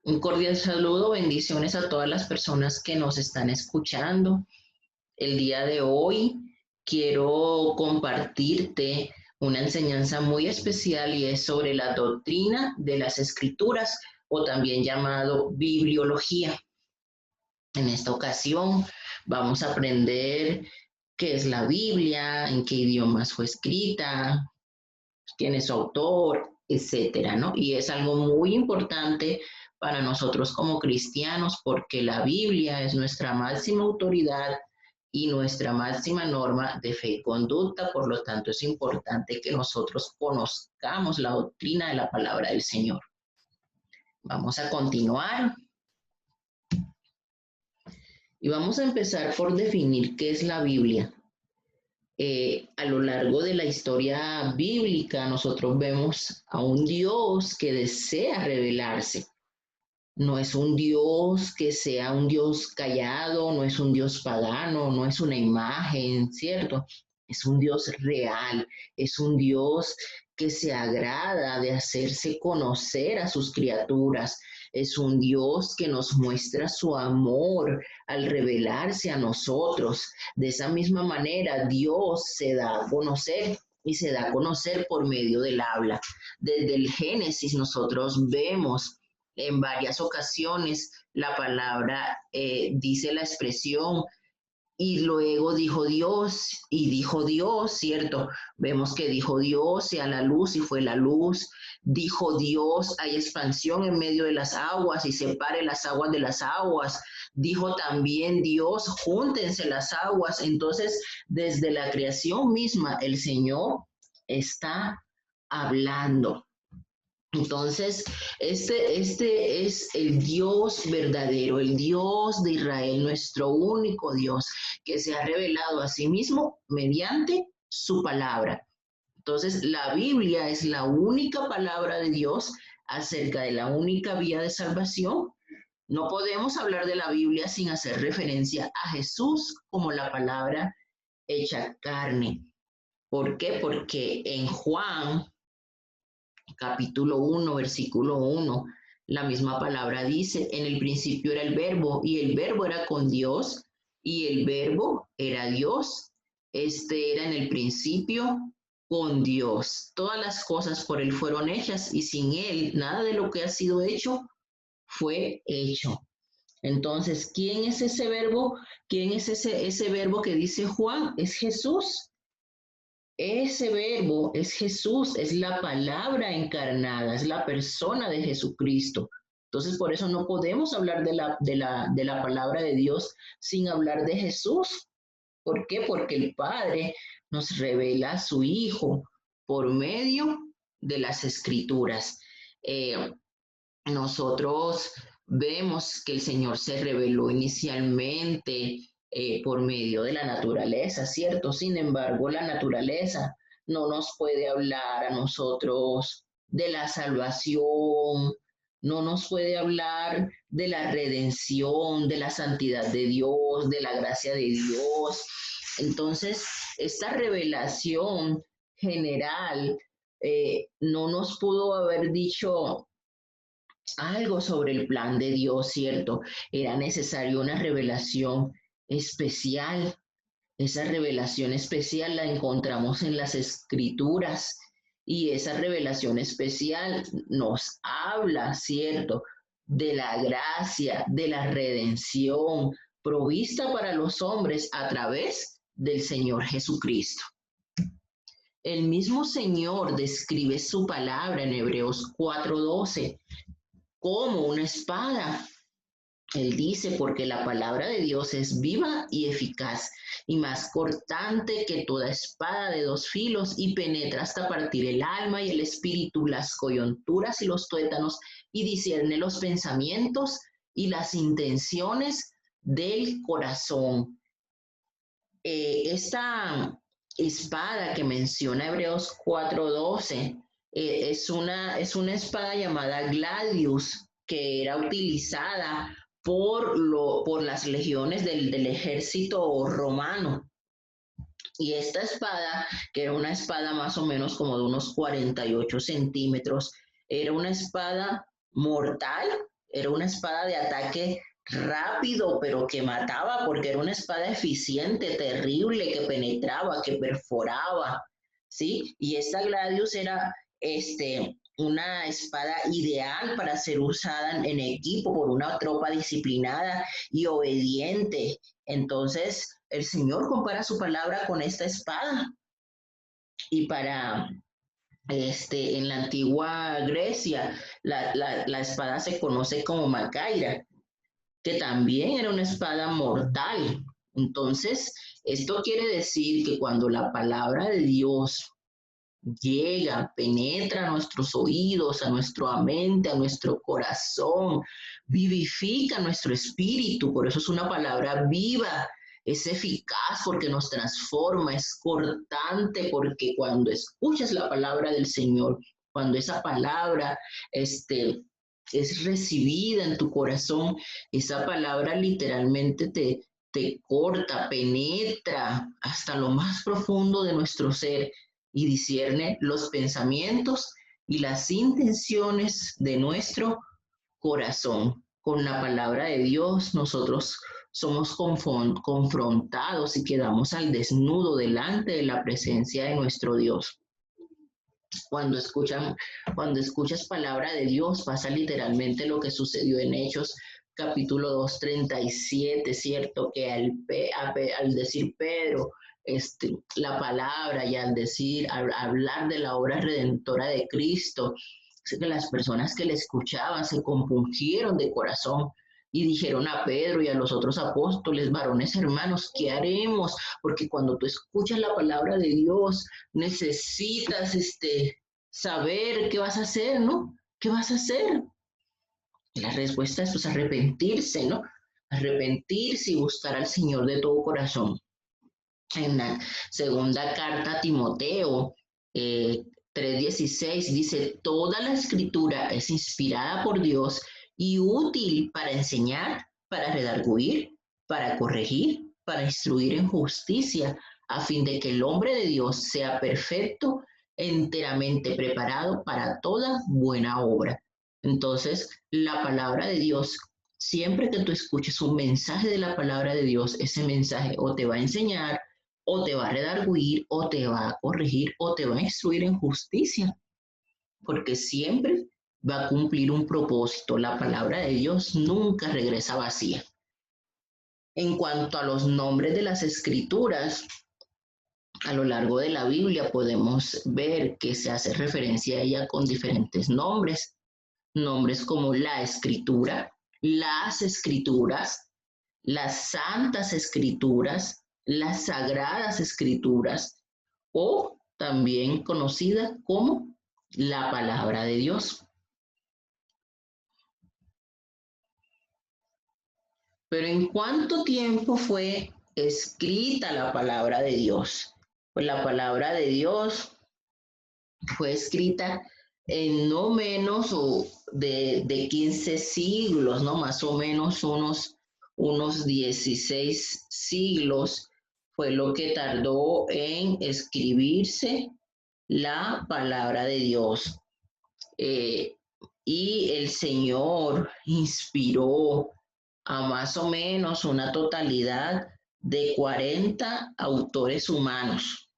Un cordial saludo, bendiciones a todas las personas que nos están escuchando. El día de hoy quiero compartirte una enseñanza muy especial y es sobre la doctrina de las escrituras o también llamado bibliología. En esta ocasión vamos a aprender qué es la Biblia, en qué idiomas fue escrita, quién es su autor, etcétera, ¿no? Y es algo muy importante para nosotros como cristianos porque la Biblia es nuestra máxima autoridad y nuestra máxima norma de fe y conducta, por lo tanto es importante que nosotros conozcamos la doctrina de la palabra del Señor. Vamos a continuar y vamos a empezar por definir qué es la Biblia. A lo largo de la historia bíblica nosotros vemos a un Dios que desea revelarse. No es un Dios que sea un Dios callado, no es un Dios pagano, no es una imagen, ¿cierto? Es un Dios real, es un Dios que se agrada de hacerse conocer a sus criaturas, es un Dios que nos muestra su amor al revelarse a nosotros. De esa misma manera, Dios se da a conocer y se da a conocer por medio del habla. Desde el Génesis nosotros vemos en varias ocasiones la palabra dice la expresión y luego dijo Dios, ¿cierto? Vemos que dijo Dios, sea la luz y fue la luz. Dijo Dios, hay expansión en medio de las aguas y separe las aguas de las aguas. Dijo también Dios, júntense las aguas. Entonces, desde la creación misma, el Señor está hablando. Entonces, este es el Dios verdadero, el Dios de Israel, nuestro único Dios, que se ha revelado a sí mismo mediante su palabra. Entonces, la Biblia es la única palabra de Dios acerca de la única vía de salvación. No podemos hablar de la Biblia sin hacer referencia a Jesús como la palabra hecha carne. ¿Por qué? Porque en Juan capítulo 1, versículo 1, la misma palabra dice, en el principio era el verbo y el verbo era con Dios y el verbo era Dios. Este era en el principio con Dios. Todas las cosas por él fueron hechas y sin él nada de lo que ha sido hecho fue hecho. Entonces, ¿quién es ese verbo? ¿Quién es ese verbo que dice Juan? Es Jesús. Ese verbo es Jesús, es la palabra encarnada, es la persona de Jesucristo. Entonces, por eso no podemos hablar de la palabra de Dios sin hablar de Jesús. ¿Por qué? Porque el Padre nos revela a su Hijo por medio de las Escrituras. Eh, Nosotros vemos que el Señor se reveló inicialmente por medio de la naturaleza, ¿cierto? Sin embargo, la naturaleza no nos puede hablar a nosotros de la salvación, no nos puede hablar de la redención, de la santidad de Dios, de la gracia de Dios. Entonces, esta revelación general no nos pudo haber dicho algo sobre el plan de Dios, ¿cierto? Era necesario una revelación especial. Esa revelación especial la encontramos en las escrituras y esa revelación especial nos habla, ¿cierto? De la gracia, de la redención provista para los hombres a través del Señor Jesucristo. El mismo Señor describe su palabra en Hebreos 4:12 como una espada. Él dice, porque la palabra de Dios es viva y eficaz y más cortante que toda espada de dos filos y penetra hasta partir el alma y el espíritu, las coyunturas y los tuétanos y discierne los pensamientos y las intenciones del corazón. Esta espada que menciona Hebreos 4:12 es una espada llamada gladius que era utilizada por las legiones del ejército romano. Y esta espada, que era una espada más o menos como de unos 48 centímetros, era una espada mortal, era una espada de ataque rápido, pero que mataba, porque era una espada eficiente, terrible, que penetraba, que perforaba, ¿sí? Y esta Gladius era una espada ideal para ser usada en equipo por una tropa disciplinada y obediente. Entonces, el Señor compara su palabra con esta espada. Y en la antigua Grecia, la espada se conoce como Macaira, que también era una espada mortal. Entonces, esto quiere decir que cuando la palabra de Dios llega, penetra a nuestros oídos, a nuestra mente, a nuestro corazón, vivifica nuestro espíritu, por eso es una palabra viva, es eficaz porque nos transforma, es cortante porque cuando escuchas la palabra del Señor, cuando esa palabra es recibida en tu corazón, esa palabra literalmente te corta, penetra hasta lo más profundo de nuestro ser y discierne los pensamientos y las intenciones de nuestro corazón. Con la palabra de Dios nosotros somos confrontados y quedamos al desnudo delante de la presencia de nuestro Dios. Cuando, cuando escuchas palabra de Dios pasa literalmente lo que sucedió en Hechos capítulo 2, 37, ¿cierto? Que al decir Pedro, la palabra y al hablar de la obra redentora de Cristo, que las personas que le escuchaban se compungieron de corazón y dijeron a Pedro y a los otros apóstoles, varones hermanos, ¿qué haremos? Porque cuando tú escuchas la palabra de Dios, necesitas saber qué vas a hacer, ¿no? ¿Qué vas a hacer? La respuesta es pues arrepentirse, ¿no? Arrepentirse y buscar al Señor de todo corazón. En la segunda carta a Timoteo 3:16 dice, toda la escritura es inspirada por Dios y útil para enseñar, para redarguir, para corregir, para instruir en justicia, a fin de que el hombre de Dios sea perfecto, enteramente preparado para toda buena obra. Entonces, la palabra de Dios, siempre que tú escuches un mensaje de la palabra de Dios, ese mensaje o te va a enseñar, o te va a redarguir, o te va a corregir, o te va a instruir en justicia, porque siempre va a cumplir un propósito. La palabra de Dios nunca regresa vacía. En cuanto a los nombres de las escrituras, a lo largo de la Biblia podemos ver que se hace referencia a ella con diferentes nombres. Nombres como la escritura, las escrituras, las santas escrituras, las sagradas escrituras o también conocida como la palabra de Dios. Pero ¿en cuánto tiempo fue escrita la palabra de Dios? Pues la palabra de Dios fue escrita en no menos de 15 siglos, ¿no? Más o menos unos 16 siglos fue lo que tardó en escribirse la palabra de Dios. Y el Señor inspiró a más o menos una totalidad de 40 autores humanos.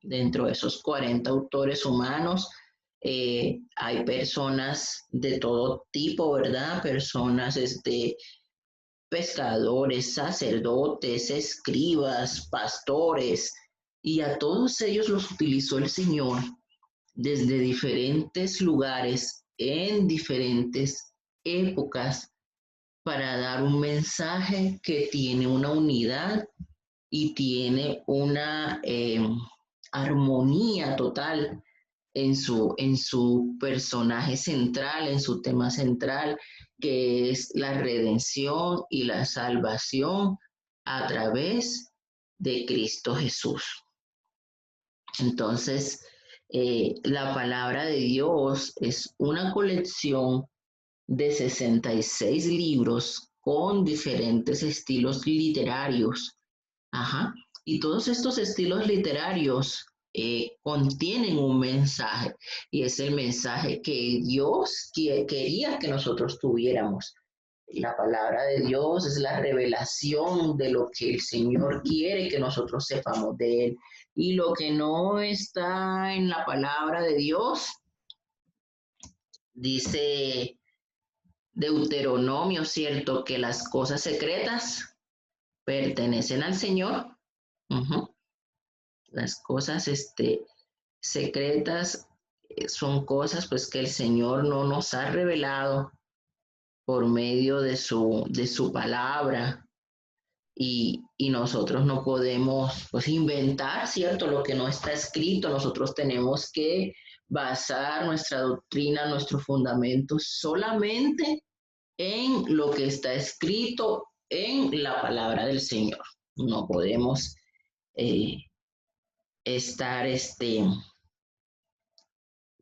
Dentro de esos 40 autores humanos hay personas de todo tipo, ¿verdad? Personas, pescadores, sacerdotes, escribas, pastores, y a todos ellos los utilizó el Señor desde diferentes lugares, en diferentes épocas, para dar un mensaje que tiene una unidad y tiene una armonía total en su personaje central, en su tema central, que es la redención y la salvación a través de Cristo Jesús. Entonces, la palabra de Dios es una colección de 66 libros con diferentes estilos literarios. Ajá. Y todos estos estilos literarios contienen un mensaje, y es el mensaje que Dios quería que nosotros tuviéramos. La palabra de Dios es la revelación de lo que el Señor quiere que nosotros sepamos de Él. Y lo que no está en la palabra de Dios, dice Deuteronomio, ¿cierto? Que las cosas secretas pertenecen al Señor. Uh-huh. Las cosas secretas son cosas pues que el Señor no nos ha revelado por medio de su palabra, y nosotros no podemos pues inventar, ¿cierto? Lo que no está escrito. Nosotros tenemos que basar nuestra doctrina, nuestros fundamentos solamente en lo que está escrito en la palabra del Señor. No podemos eh, estar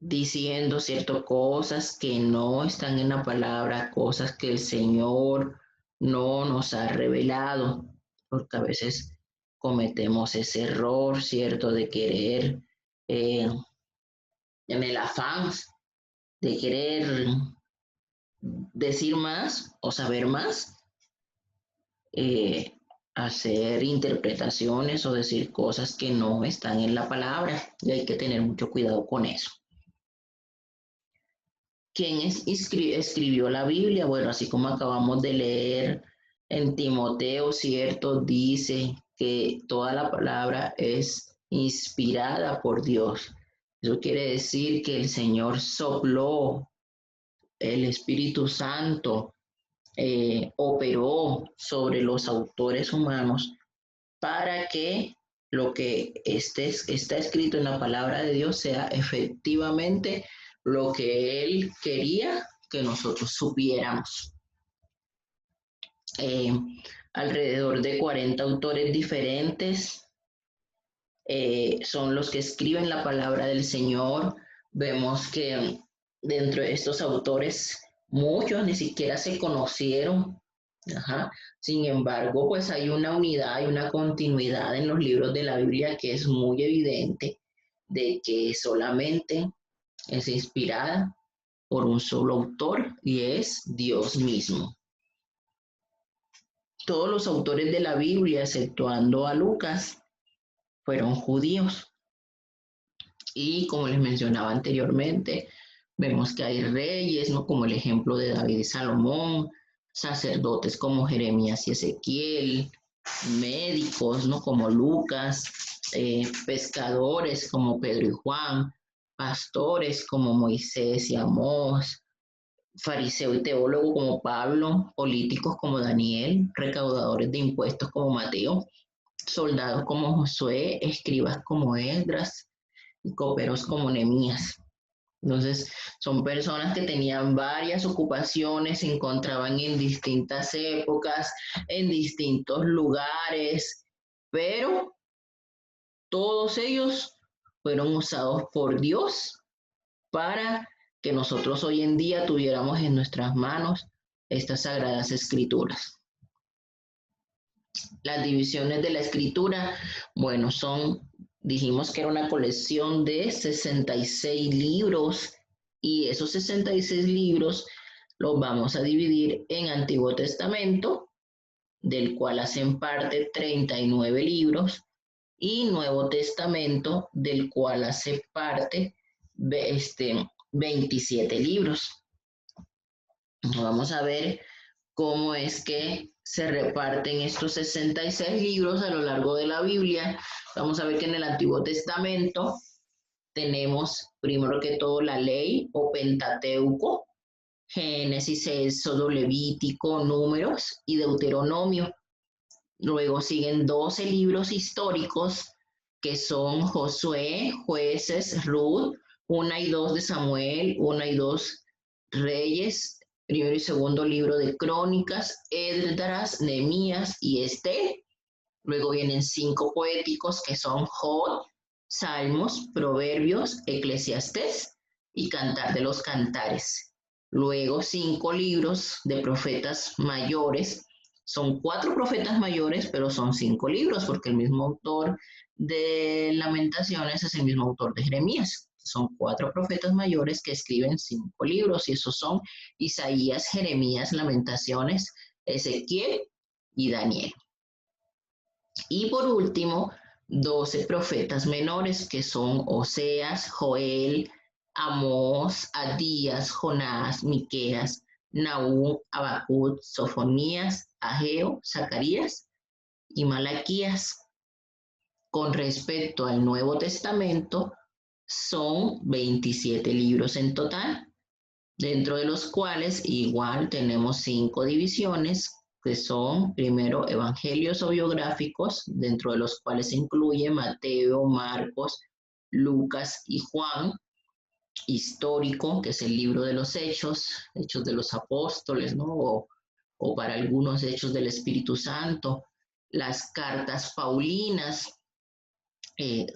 diciendo ciertas cosas que no están en la palabra, cosas que el Señor no nos ha revelado, porque a veces cometemos ese error, ¿cierto? De querer, en el afán de querer decir más o saber más, eh, hacer interpretaciones o decir cosas que no están en la palabra, y hay que tener mucho cuidado con eso. ¿Quién escribió la Biblia? Bueno, así como acabamos de leer en Timoteo, ¿cierto? Dice que toda la palabra es inspirada por Dios. Eso quiere decir que el Señor sopló, el Espíritu Santo operó sobre los autores humanos para que lo que está escrito en la palabra de Dios sea efectivamente lo que Él quería que nosotros supiéramos. Eh, Alrededor de 40 autores diferentes son los que escriben la palabra del Señor. Vemos que dentro de estos autores muchos ni siquiera se conocieron. Ajá. Sin embargo, pues hay una unidad, hay una continuidad en los libros de la Biblia que es muy evidente, de que solamente es inspirada por un solo autor, y es Dios mismo. Todos los autores de la Biblia, exceptuando a Lucas, fueron judíos. Y como les mencionaba anteriormente, vemos que hay reyes, ¿no? Como el ejemplo de David y Salomón, sacerdotes como Jeremías y Ezequiel, médicos, ¿no? Como Lucas, pescadores como Pedro y Juan, pastores como Moisés y Amós, fariseo y teólogo como Pablo, políticos como Daniel, recaudadores de impuestos como Mateo, soldados como Josué, escribas como Esdras y coperos como Nehemías. Entonces, son personas que tenían varias ocupaciones, se encontraban en distintas épocas, en distintos lugares, pero todos ellos fueron usados por Dios para que nosotros hoy en día tuviéramos en nuestras manos estas sagradas escrituras. Las divisiones de la escritura, bueno, dijimos que era una colección de 66 libros, y esos 66 libros los vamos a dividir en Antiguo Testamento, del cual hacen parte 39 libros, y Nuevo Testamento, del cual hace parte 27 libros. Vamos a ver cómo es que se reparten estos 66 libros a lo largo de la Biblia. Vamos a ver que en el Antiguo Testamento tenemos primero que todo la ley o Pentateuco, Génesis, Éxodo, Levítico, Números y Deuteronomio. Luego siguen 12 libros históricos que son Josué, Jueces, Ruth, 1 y 2 de Samuel, 1 y 2 Reyes, primero y segundo libro de Crónicas, Esdras, Nehemías y Esther. Luego vienen 5 poéticos que son Job, Salmos, Proverbios, Eclesiastés y Cantar de los Cantares. Luego 5 libros de profetas mayores, Son 4 profetas mayores, pero son 5 libros, porque el mismo autor de Lamentaciones es el mismo autor de Jeremías. Son 4 profetas mayores que escriben 5 libros, y esos son Isaías, Jeremías, Lamentaciones, Ezequiel y Daniel. Y por último, 12 profetas menores, que son Oseas, Joel, Amós, Adías, Jonás, Miqueas, Nahum, Habacuc, Sofonías, Ageo, Zacarías y Malaquías. Con respecto al Nuevo Testamento, son 27 libros en total, dentro de los cuales igual tenemos 5 divisiones, que son primero evangelios o biográficos, dentro de los cuales se incluye Mateo, Marcos, Lucas y Juan; histórico, que es el libro de los Hechos, Hechos de los Apóstoles, ¿no? O para algunos Hechos del Espíritu Santo; las cartas paulinas,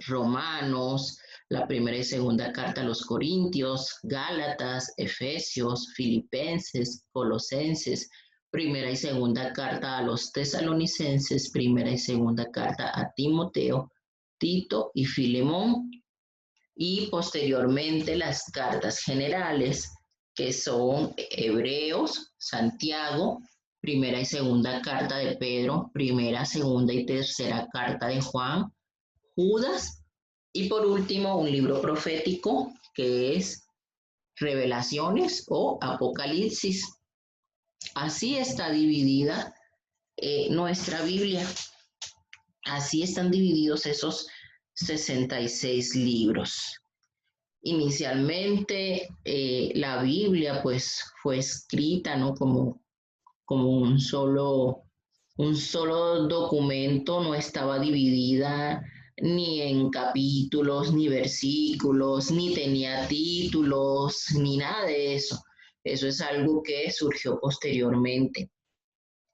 Romanos, la primera y segunda carta a los Corintios, Gálatas, Efesios, Filipenses, Colosenses; primera y segunda carta a los Tesalonicenses; primera y segunda carta a Timoteo, Tito y Filemón; y posteriormente las cartas generales, que son Hebreos, Santiago, primera y segunda carta de Pedro, primera, segunda y tercera carta de Juan, Judas, y por último un libro profético que es Revelaciones o Apocalipsis. Así está dividida nuestra Biblia. Así están divididos esos 66 libros. Inicialmente la Biblia pues fue escrita, ¿no? como un solo documento, no estaba dividida ni en capítulos, ni versículos, ni tenía títulos, ni nada de eso. Eso es algo que surgió posteriormente.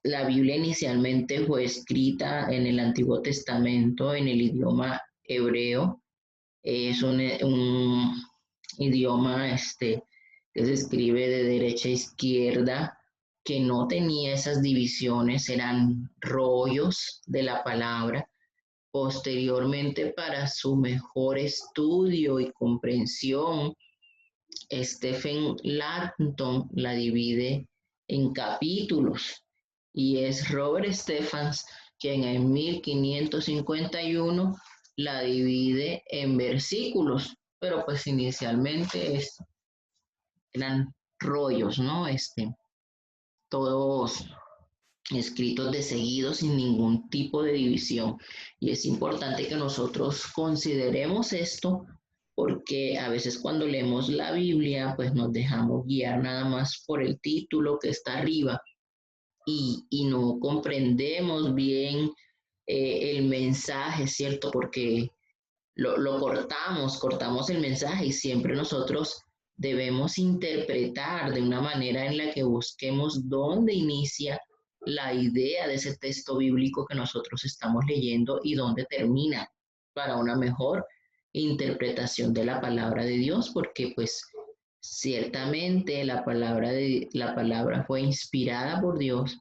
La Biblia inicialmente fue escrita en el Antiguo Testamento en el idioma hebreo. Es un idioma que se escribe de derecha a izquierda, que no tenía esas divisiones, eran rollos de la palabra. Posteriormente, para su mejor estudio y comprensión, Stephen Langton la divide en capítulos, y es Robert Stephens quien en 1551 la divide en versículos, pero pues inicialmente eran rollos, ¿no? Todos escritos de seguido sin ningún tipo de división. Y es importante que nosotros consideremos esto, porque a veces cuando leemos la Biblia, pues nos dejamos guiar nada más por el título que está arriba, y no comprendemos bien el mensaje, ¿cierto? Porque lo cortamos el mensaje, y siempre nosotros debemos interpretar de una manera en la que busquemos dónde inicia la idea de ese texto bíblico que nosotros estamos leyendo y dónde termina, para una mejor interpretación de la palabra de Dios, porque pues ciertamente la palabra fue inspirada por Dios,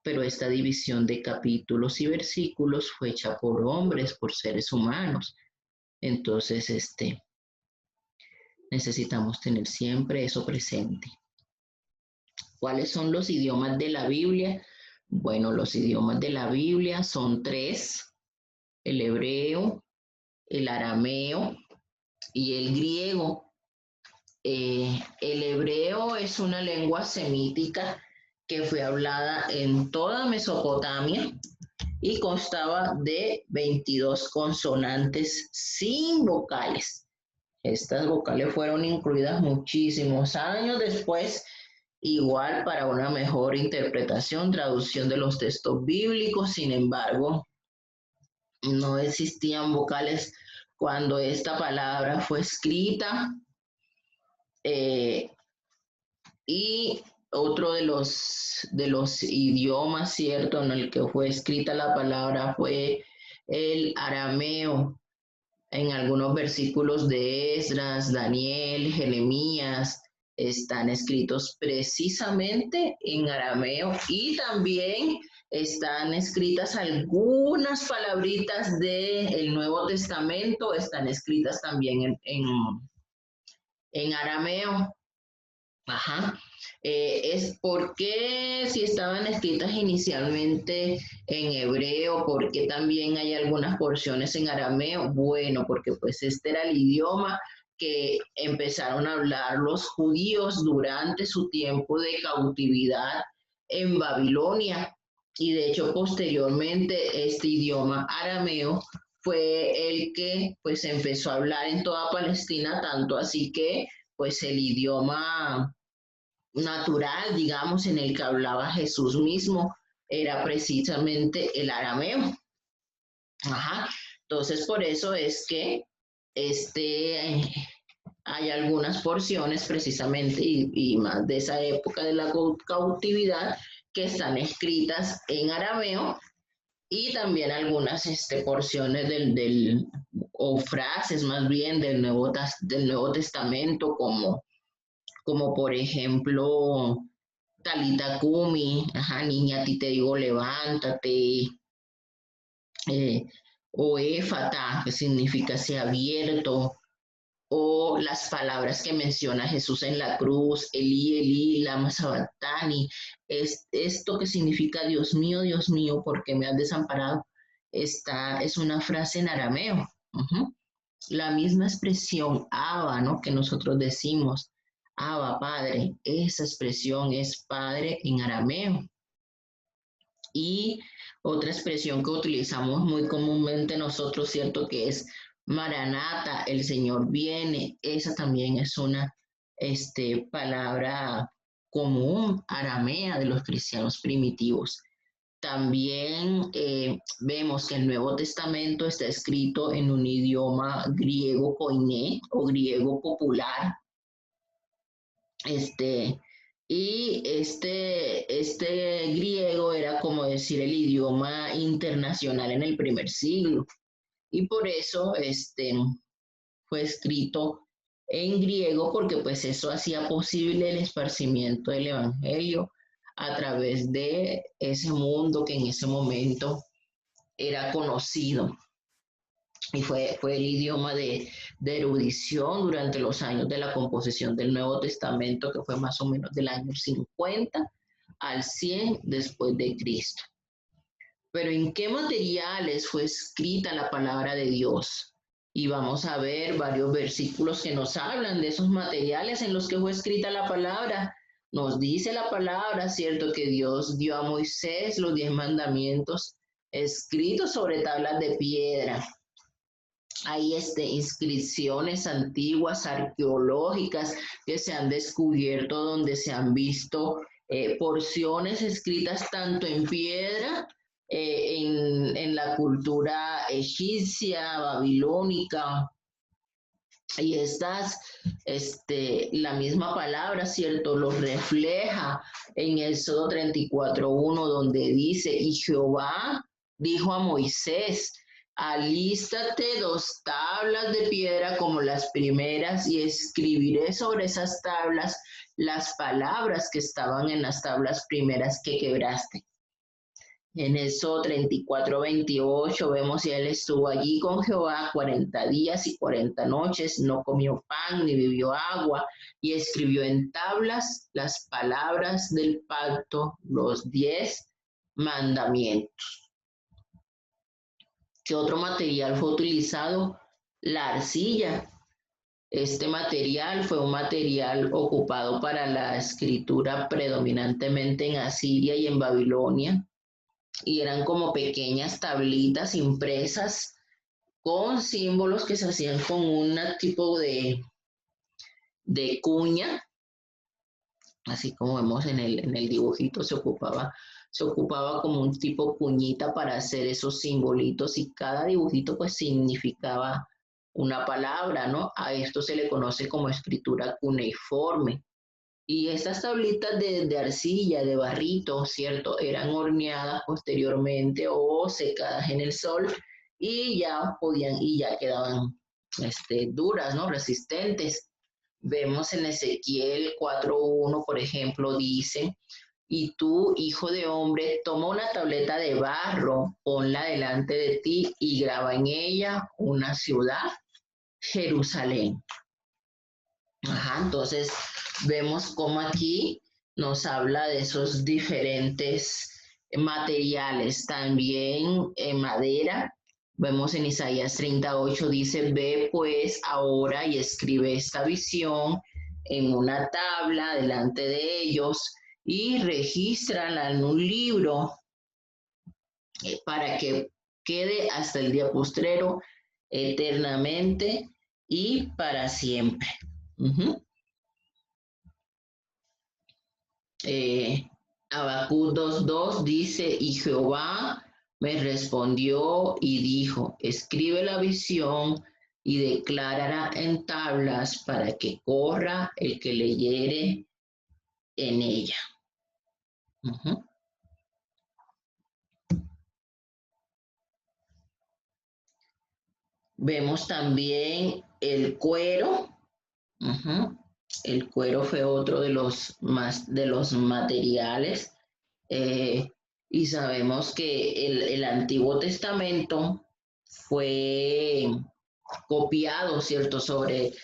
pero esta división de capítulos y versículos fue hecha por hombres, por seres humanos. Entonces, necesitamos tener siempre eso presente. ¿Cuáles son los idiomas de la Biblia? Bueno, los idiomas de la Biblia son 3: el hebreo, el arameo y el griego. El hebreo es una lengua semítica que fue hablada en toda Mesopotamia y constaba de 22 consonantes sin vocales. Estas vocales fueron incluidas muchísimos años después, igual para una mejor interpretación, traducción de los textos bíblicos. Sin embargo, no existían vocales cuando esta palabra fue escrita. Y otro de los idiomas, ¿cierto?, en el que fue escrita la palabra fue el arameo. En algunos versículos de Esdras, Daniel, Jeremías, están escritos precisamente en arameo y también están escritas algunas palabritas del Nuevo Testamento, están escritas también en arameo. Ajá. Es porque si estaban escritas inicialmente en hebreo, porque también hay algunas porciones en arameo. Bueno, porque pues este era el idioma que empezaron a hablar los judíos durante su tiempo de cautividad en Babilonia. Y de hecho, posteriormente, este idioma arameo fue el que pues empezó a hablar en toda Palestina, tanto así que pues el idioma natural, digamos, en el que hablaba Jesús mismo, era precisamente el arameo. Ajá. Entonces, por eso es que hay algunas porciones precisamente y más de esa época de la cautividad que están escritas en arameo y también algunas porciones o frases más bien del Nuevo Testamento como por ejemplo Talita Kumi, ajá, niña, a ti te digo levántate, eh, o Éfata, que significa sea abierto, o las palabras que menciona Jesús en la cruz, Elí, Elí, lama sabactani, es esto que significa Dios mío, ¿por qué me has desamparado? Esta es una frase en arameo. Uh-huh. La misma expresión Abba, ¿no? Que nosotros decimos, Abba, Padre, esa expresión es Padre en arameo. Y otra expresión que utilizamos muy comúnmente nosotros, ¿cierto? Que es Maranata, el Señor viene. Esa también es una palabra común aramea de los cristianos primitivos. También vemos que el Nuevo Testamento está escrito en un idioma griego koiné o griego popular. Este griego era como decir el idioma internacional en el primer siglo. Y por eso fue escrito en griego porque pues eso hacía posible el esparcimiento del evangelio a través de ese mundo que en ese momento era conocido y fue el idioma de erudición durante los años de la composición del Nuevo Testamento, que fue más o menos del año 50 al 100 después de Cristo. Pero ¿en qué materiales fue escrita la palabra de Dios? Y vamos a ver varios versículos que nos hablan de esos materiales en los que fue escrita la palabra. Nos dice la palabra, ¿cierto? Que Dios dio a Moisés los 10 mandamientos escritos sobre tablas de piedra. Hay inscripciones antiguas arqueológicas que se han descubierto donde se han visto porciones escritas tanto en piedra, en la cultura egipcia, babilónica, y la misma palabra, ¿cierto? Lo refleja en Éxodo 34:1, donde dice, y Jehová dijo a Moisés, alístate 2 tablas de piedra como las primeras y escribiré sobre esas tablas las palabras que estaban en las tablas primeras que quebraste. En eso 34:28 vemos que él estuvo allí con Jehová 40 días y 40 noches, no comió pan ni bebió agua, y escribió en tablas las palabras del pacto, los 10 mandamientos. ¿Qué otro material fue utilizado? La arcilla. Este material fue un material ocupado para la escritura predominantemente en Asiria y en Babilonia, y eran como pequeñas tablitas impresas con símbolos que se hacían con un tipo de cuña, así como vemos en el dibujito, se ocupaba como un tipo cuñita para hacer esos simbolitos, y cada dibujito pues significaba una palabra, ¿no? A esto se le conoce como escritura cuneiforme. Y estas tablitas de arcilla, de barrito, ¿cierto? Eran horneadas posteriormente o secadas en el sol y ya quedaban duras, ¿no? Resistentes. Vemos en Ezequiel 4:1, por ejemplo, dice, y tú, hijo de hombre, toma una tableta de barro, ponla delante de ti y graba en ella una ciudad, Jerusalén. Ajá, entonces vemos cómo aquí nos habla de esos diferentes materiales, también en madera. Vemos en Isaías 38, dice, ve pues ahora y escribe esta visión en una tabla delante de ellos y regístrala en un libro para que quede hasta el día postrero, eternamente y para siempre. Uh-huh. Habacuc 2:2 dice, y Jehová me respondió y dijo, escribe la visión y declárala en tablas para que corra el que leyere en ella. Uh-huh. Vemos también el cuero. Uh-huh. El cuero fue otro de los materiales. Eh, y sabemos que el Antiguo Testamento fue copiado, ¿cierto?, sobre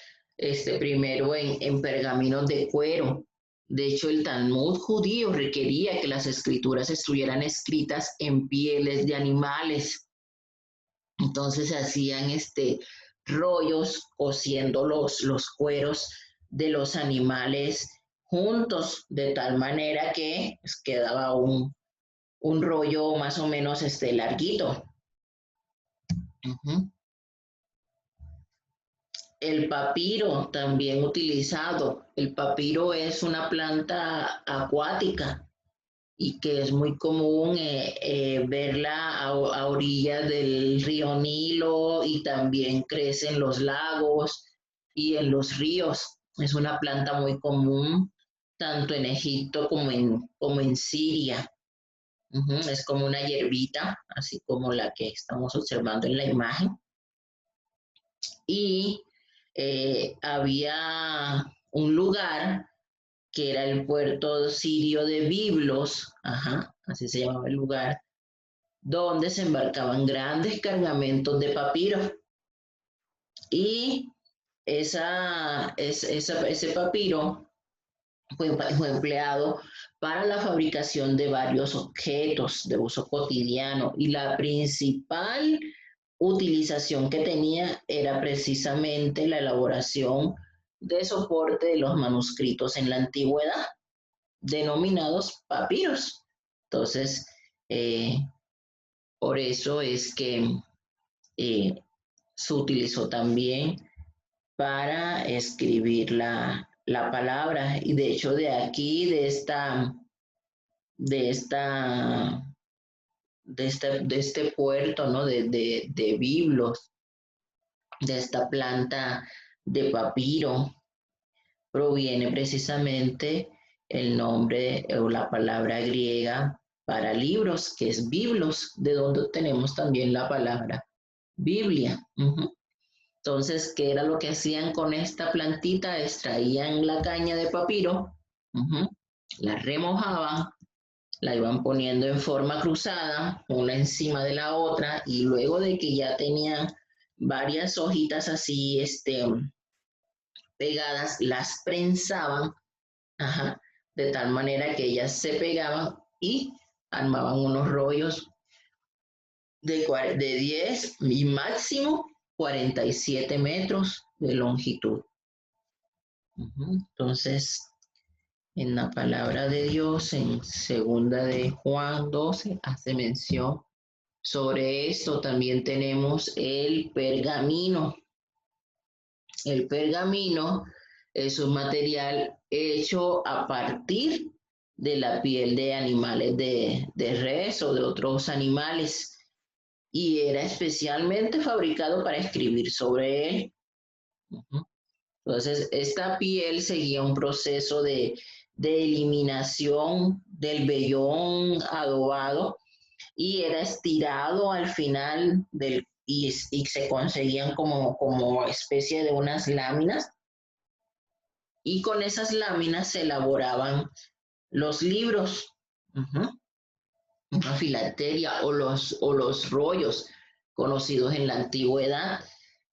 primero en pergaminos de cuero. De hecho, el Talmud judío requería que las escrituras estuvieran escritas en pieles de animales. Entonces se hacían rollos cosiendo los cueros de los animales juntos, de tal manera que pues, quedaba un rollo más o menos larguito. Uh-huh. El papiro también utilizado. El papiro es una planta acuática y que es muy común verla a orillas del río Nilo y también crece en los lagos y en los ríos. Es una planta muy común tanto en Egipto como en Siria. Uh-huh. Es como una hierbita, así como la que estamos observando en la imagen. Y había un lugar que era el puerto sirio de Biblos, ajá, así se llamaba el lugar, donde se embarcaban grandes cargamentos de papiro. Y ese papiro fue empleado para la fabricación de varios objetos de uso cotidiano y la principal utilización que tenía era precisamente la elaboración de soporte de los manuscritos en la antigüedad, denominados papiros. Entonces, eh, por eso es que eh, se utilizó también para escribir la palabra. Y de hecho, de aquí, de esta, de este puerto, ¿no? De Biblos, de esta planta de papiro, proviene precisamente el nombre o la palabra griega para libros, que es biblos, de donde tenemos también la palabra Biblia. Uh-huh. Entonces, ¿qué era lo que hacían con esta plantita? Extraían la caña de papiro, uh-huh, la remojaban, la iban poniendo en forma cruzada, una encima de la otra, y luego de que ya tenían varias hojitas así, pegadas, las prensaban, ajá, de tal manera que ellas se pegaban y armaban unos rollos de 10 y máximo 47 metros de longitud. Entonces, en la palabra de Dios, en segunda de Juan 12, hace mención sobre esto. También tenemos el pergamino. El pergamino es un material hecho a partir de la piel de animales de res o de otros animales y era especialmente fabricado para escribir sobre él. Entonces, esta piel seguía un proceso de eliminación del vellón adobado y era estirado al final y se conseguían como especie de unas láminas y con esas láminas se elaboraban los libros, una filatelia o los rollos conocidos en la antigüedad.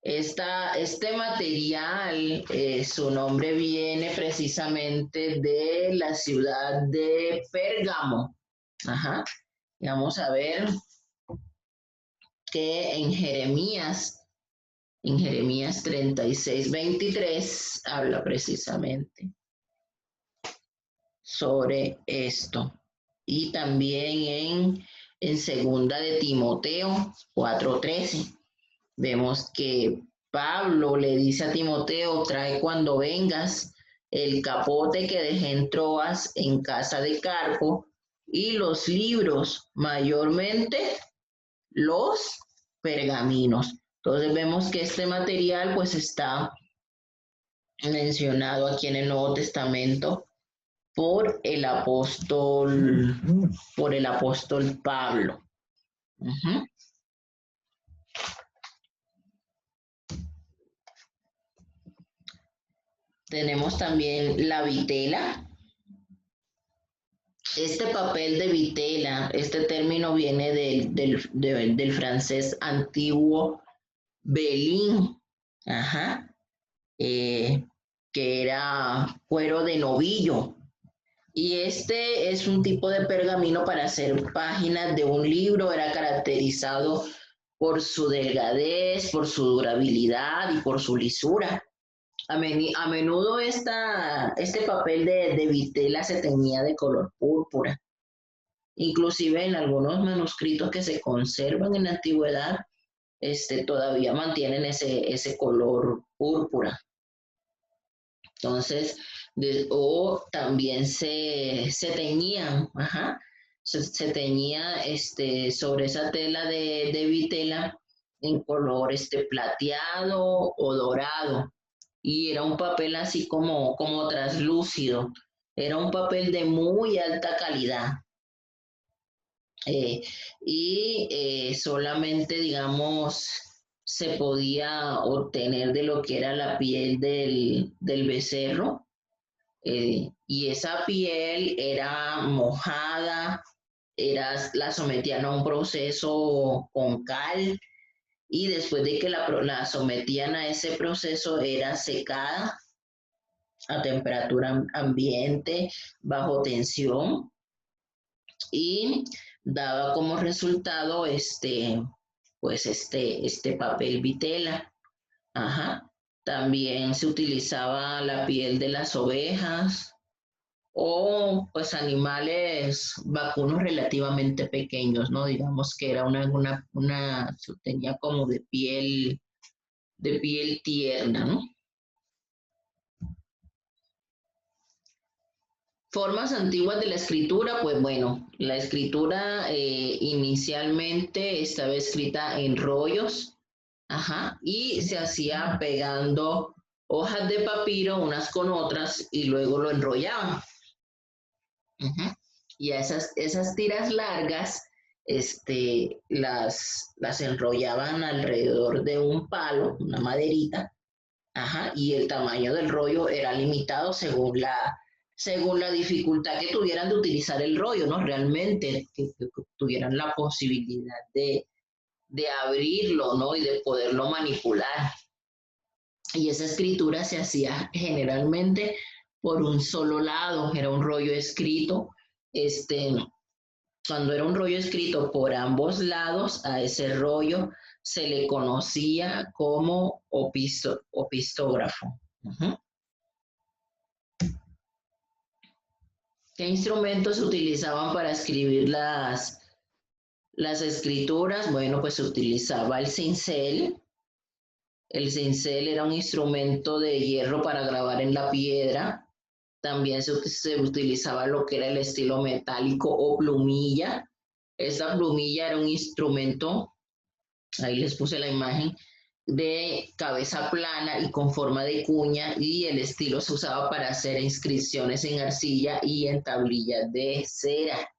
Este material, su nombre viene precisamente de la ciudad de Pérgamo. Y vamos a ver que en Jeremías 36:23 habla precisamente sobre esto. Y también en segunda de Timoteo 4:13 vemos que Pablo le dice a Timoteo: trae cuando vengas el capote que dejé en Troas en casa de Carpo y los libros, mayormente los pergaminos. Entonces vemos que este material pues está mencionado aquí en el Nuevo Testamento por el apóstol Pablo. Tenemos también la vitela. Este papel de vitela, este término viene del francés antiguo velín, que era cuero de novillo. Y este es un tipo de pergamino para hacer páginas de un libro. Era caracterizado por su delgadez, por su durabilidad y por su lisura. A menudo este papel de vitela se teñía de color púrpura. Inclusive en algunos manuscritos que se conservan en la antigüedad, todavía mantienen ese color púrpura. Entonces, o también se teñían, se teñía sobre esa tela de vitela en color plateado o dorado. Y era un papel así como traslúcido. Era un papel de muy alta calidad. Solamente, digamos, se podía obtener de lo que era la piel del becerro. Y esa piel era mojada, la sometían a un proceso con cal, y después de que la sometían a ese proceso era secada a temperatura ambiente, bajo tensión, y daba como resultado este papel vitela. También se utilizaba la piel de las ovejas o pues animales vacunos relativamente pequeños, ¿no? Digamos que era tenía como de piel tierna, ¿no? Formas antiguas de la escritura, pues bueno, la escritura inicialmente estaba escrita en rollos, y se hacía pegando hojas de papiro unas con otras y luego lo enrollaban. Y a esas tiras largas las enrollaban alrededor de un palo, una maderita, y el tamaño del rollo era limitado según la dificultad que tuvieran de utilizar el rollo, ¿no? Realmente que tuvieran la posibilidad de abrirlo, ¿no? Y de poderlo manipular. Y esa escritura se hacía generalmente por un solo lado, era un rollo escrito. Cuando era un rollo escrito por ambos lados, a ese rollo se le conocía como opistógrafo. ¿Qué instrumentos se utilizaban para escribir las escrituras? Bueno, pues se utilizaba el cincel. El cincel era un instrumento de hierro para grabar en la piedra. También se utilizaba lo que era el estilo metálico o plumilla. Esta plumilla era un instrumento, ahí les puse la imagen, de cabeza plana y con forma de cuña, y el estilo se usaba para hacer inscripciones en arcilla y en tablillas de cera.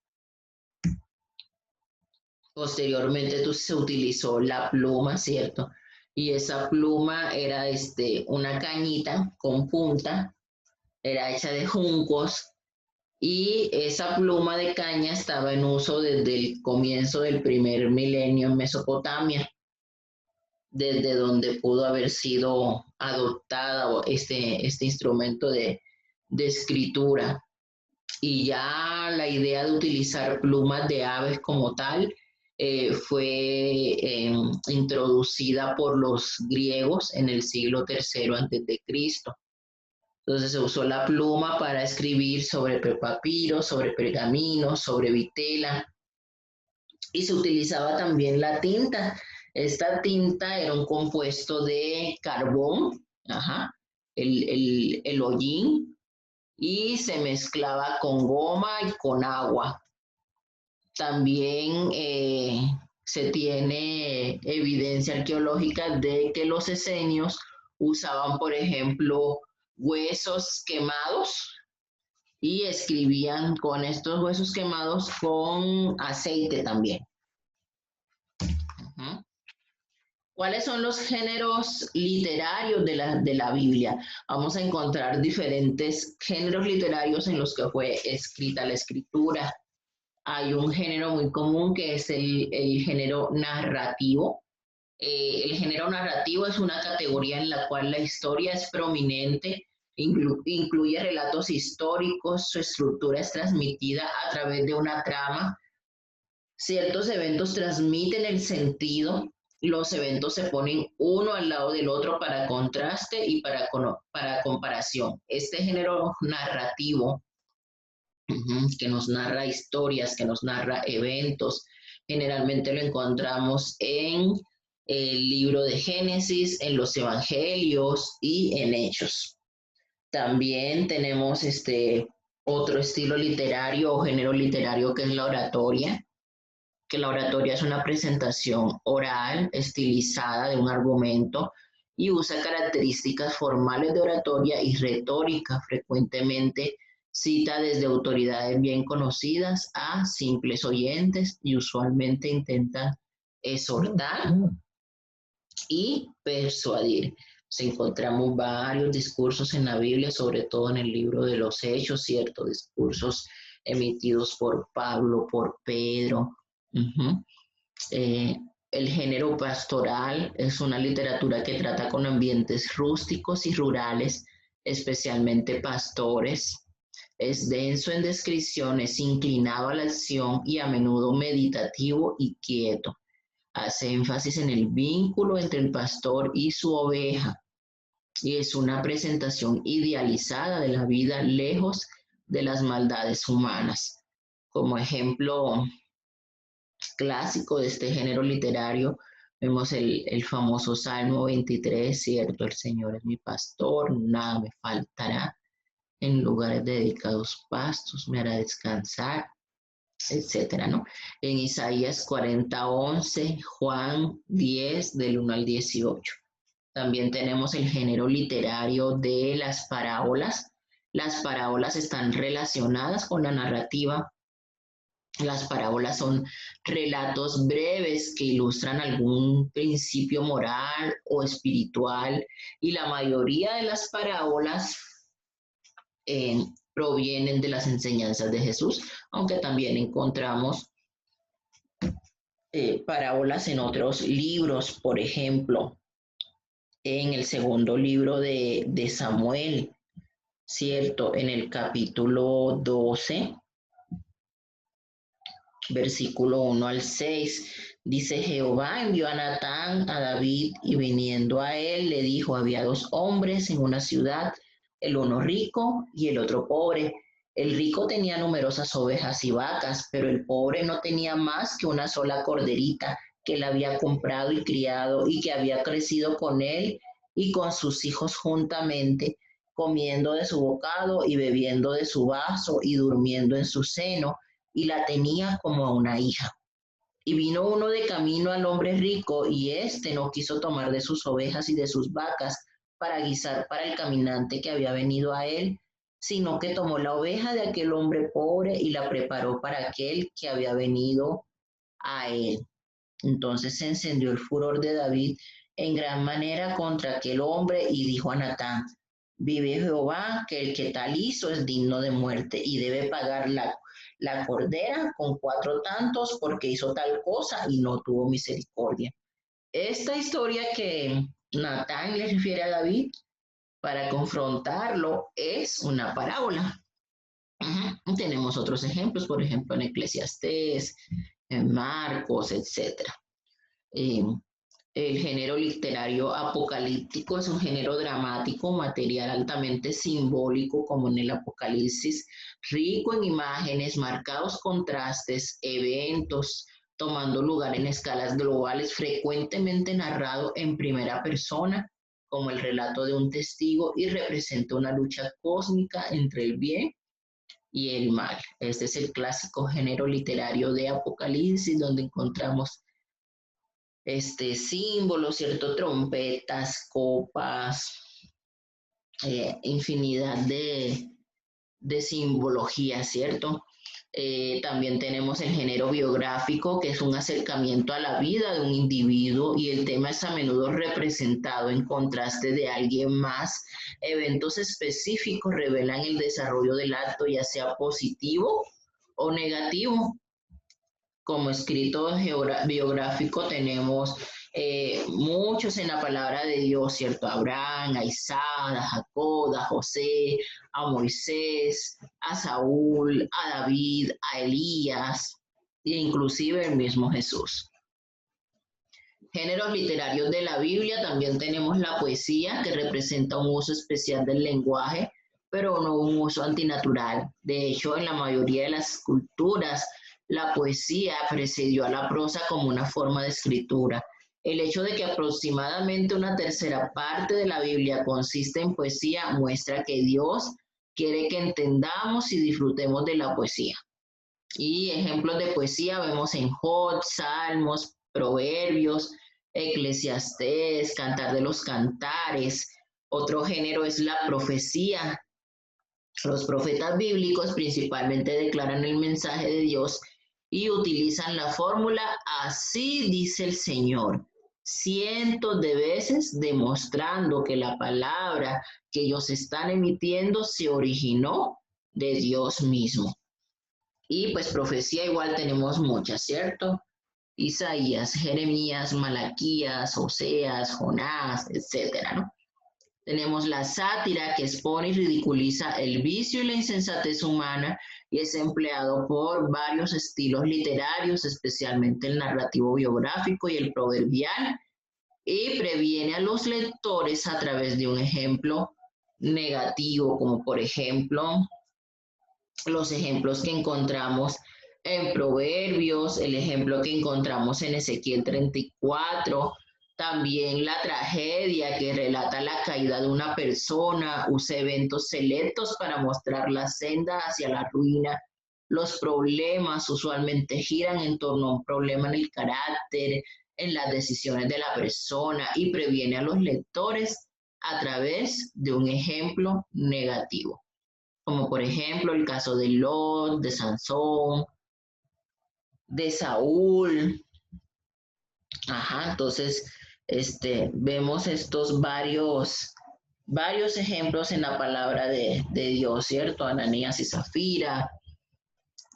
Posteriormente se utilizó la pluma, ¿cierto? Y esa pluma era una cañita con punta, era hecha de juncos y esa pluma de caña estaba en uso desde el comienzo del primer milenio en Mesopotamia, desde donde pudo haber sido adoptada este instrumento de escritura. Y ya la idea de utilizar plumas de aves como tal fue introducida por los griegos en el siglo III antes de Cristo. Entonces se usó la pluma para escribir sobre papiro, sobre pergamino, sobre vitela, y se utilizaba también la tinta. Esta tinta era un compuesto de carbón, ajá, el hollín, y se mezclaba con goma y con agua. También se tiene evidencia arqueológica de que los esenios usaban, por ejemplo, huesos quemados y escribían con estos huesos quemados con aceite también. Uh-huh. ¿Cuáles son los géneros literarios de la Biblia? Vamos a encontrar diferentes géneros literarios en los que fue escrita la escritura. Hay un género muy común que es el género narrativo. El género narrativo es una categoría en la cual la historia es prominente, incluye relatos históricos, su estructura es transmitida a través de una trama. Ciertos eventos transmiten el sentido, los eventos se ponen uno al lado del otro para contraste y para comparación. Este género narrativo que nos narra historias, que nos narra eventos. Generalmente lo encontramos en el libro de Génesis, en los Evangelios y en Hechos. También tenemos otro estilo literario o género literario que es la oratoria, que la oratoria es una presentación oral, estilizada de un argumento y usa características formales de oratoria y retórica. Frecuentemente cita desde autoridades bien conocidas a simples oyentes y usualmente intenta exhortar y persuadir. Encontramos varios discursos en la Biblia, sobre todo en el libro de los Hechos, ¿cierto? Discursos emitidos por Pablo, por Pedro. Uh-huh. El género pastoral es una literatura que trata con ambientes rústicos y rurales, especialmente pastores. Es denso en descripciones, inclinado a la acción y a menudo meditativo y quieto. Hace énfasis en el vínculo entre el pastor y su oveja y es una presentación idealizada de la vida lejos de las maldades humanas. Como ejemplo clásico de este género literario, vemos el famoso Salmo 23, ¿cierto? El Señor es mi pastor, nada me faltará. En lugares dedicados pastos me hará descansar, etcétera, ¿no? En Isaías 40, 11, Juan 10, del 1 al 18. También tenemos el género literario de las parábolas. Las parábolas están relacionadas con la narrativa. Las parábolas son relatos breves que ilustran algún principio moral o espiritual y la mayoría de las parábolas provienen de las enseñanzas de Jesús, aunque también encontramos parábolas en otros libros, por ejemplo, en el segundo libro de Samuel, ¿cierto? En el capítulo 12, versículo 1 al 6, dice: Jehová envió a Natán a David y viniendo a él le dijo: había dos hombres en una ciudad, el uno rico y el otro pobre. El rico tenía numerosas ovejas y vacas, pero el pobre no tenía más que una sola corderita que él había comprado y criado y que había crecido con él y con sus hijos juntamente, comiendo de su bocado y bebiendo de su vaso y durmiendo en su seno, y la tenía como a una hija. Y vino uno de camino al hombre rico, y éste no quiso tomar de sus ovejas y de sus vacas para guisar para el caminante que había venido a él, sino que tomó la oveja de aquel hombre pobre y la preparó para aquel que había venido a él. Entonces se encendió el furor de David en gran manera contra aquel hombre y dijo a Natán: Vive Jehová, que el que tal hizo es digno de muerte y debe pagar la cordera con 4 tantos porque hizo tal cosa y no tuvo misericordia. Esta historia que Natán le refiere a David para confrontarlo es una parábola. Tenemos otros ejemplos, por ejemplo, en Eclesiastés, en Marcos, etc. Eh, el género literario apocalíptico es un género dramático, material altamente simbólico, como en el Apocalipsis, rico en imágenes, marcados contrastes, eventos, tomando lugar en escalas globales, frecuentemente narrado en primera persona, como el relato de un testigo, y representa una lucha cósmica entre el bien y el mal. Este es el clásico género literario de Apocalipsis, donde encontramos símbolos, ¿cierto? Trompetas, copas, infinidad de simbología, ¿cierto? También tenemos el género biográfico, que es un acercamiento a la vida de un individuo y el tema es a menudo representado en contraste de alguien más. Eventos específicos revelan el desarrollo del acto, ya sea positivo o negativo. Como escrito biográfico tenemos muchos en la palabra de Dios, ¿cierto? A Abraham, a Isaac, a Jacob, a José, a Moisés, a Saúl, a David, a Elías e inclusive el mismo Jesús. Géneros literarios de la Biblia, también tenemos la poesía, que representa un uso especial del lenguaje, pero no un uso antinatural. De hecho, en la mayoría de las culturas, la poesía precedió a la prosa como una forma de escritura. El hecho de que aproximadamente una tercera parte de la Biblia consiste en poesía muestra que Dios quiere que entendamos y disfrutemos de la poesía. Y ejemplos de poesía vemos en Job, Salmos, Proverbios, Eclesiastés, Cantar de los Cantares. Otro género es la profecía. Los profetas bíblicos principalmente declaran el mensaje de Dios y utilizan la fórmula "así dice el Señor", cientos de veces demostrando que la palabra que ellos están emitiendo se originó de Dios mismo. Y pues profecía igual tenemos muchas, ¿cierto? Isaías, Jeremías, Malaquías, Oseas, Jonás, etcétera, ¿no? Tenemos la sátira, que expone y ridiculiza el vicio y la insensatez humana y es empleado por varios estilos literarios, especialmente el narrativo biográfico y el proverbial, y previene a los lectores a través de un ejemplo negativo, como por ejemplo los ejemplos que encontramos en Proverbios, el ejemplo que encontramos en Ezequiel 34, también la tragedia que relata la caída de una persona, usa eventos selectos para mostrar la senda hacia la ruina. Los problemas usualmente giran en torno a un problema en el carácter, en las decisiones de la persona y previene a los lectores a través de un ejemplo negativo, como por ejemplo el caso de Lot, de Sansón, de Saúl. Entonces vemos estos varios ejemplos en la palabra de Dios, ¿cierto? Ananías y Zafira.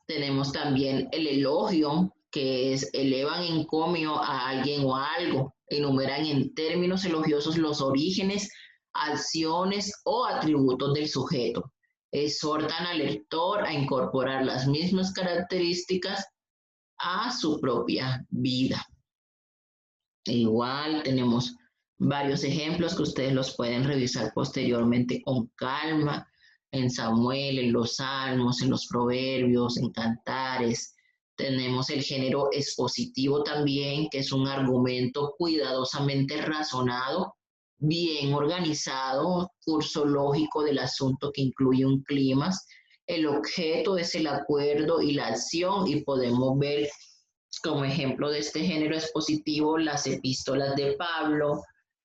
Tenemos también el elogio, que es elevan encomio a alguien o a algo, enumeran en términos elogiosos los orígenes, acciones o atributos del sujeto. Exhortan al lector a incorporar las mismas características a su propia vida. Igual tenemos varios ejemplos que ustedes los pueden revisar posteriormente con calma en Samuel, en los Salmos, en los Proverbios, en Cantares. Tenemos el género expositivo también, que es un argumento cuidadosamente razonado, bien organizado, curso lógico del asunto que incluye un clima. El objeto es el acuerdo y la acción, y podemos ver como ejemplo de este género expositivo las epístolas de Pablo,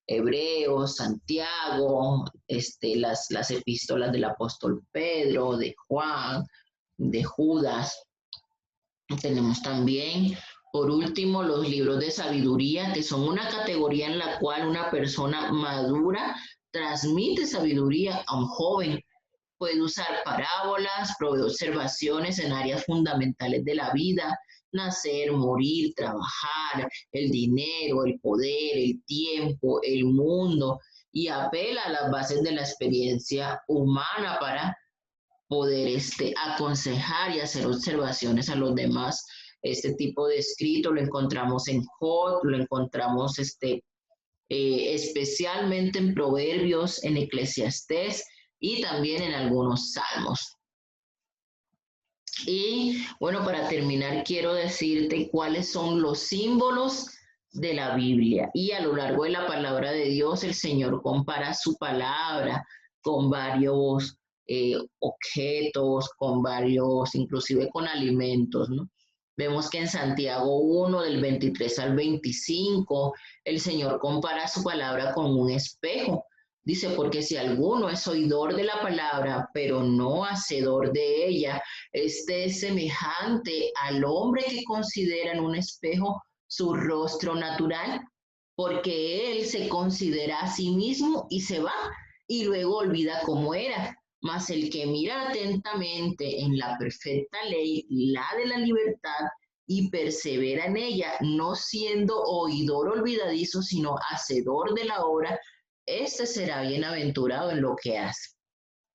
Hebreos, Santiago, las epístolas del apóstol Pedro, de Juan, de Judas. Tenemos también, por último, los libros de sabiduría, que son una categoría en la cual una persona madura transmite sabiduría a un joven. Puede usar parábolas, provee observaciones en áreas fundamentales de la vida: nacer, morir, trabajar, el dinero, el poder, el tiempo, el mundo, y apela a las bases de la experiencia humana para poder aconsejar y hacer observaciones a los demás. Este tipo de escrito lo encontramos en Job, lo encontramos especialmente en Proverbios, en Eclesiastés y también en algunos salmos. Y bueno, para terminar, quiero decirte cuáles son los símbolos de la Biblia. Y a lo largo de la palabra de Dios, el Señor compara su palabra con varios objetos, con varios, inclusive con alimentos, ¿no? Vemos que en Santiago 1, del 23 al 25, el Señor compara su palabra con un espejo. Dice, porque si alguno es oidor de la palabra, pero no hacedor de ella, este es semejante al hombre que considera en un espejo su rostro natural, porque él se considera a sí mismo y se va, y luego olvida cómo era. Mas el que mira atentamente en la perfecta ley, la de la libertad, y persevera en ella, no siendo oidor olvidadizo, sino hacedor de la obra, este será bienaventurado en lo que hace.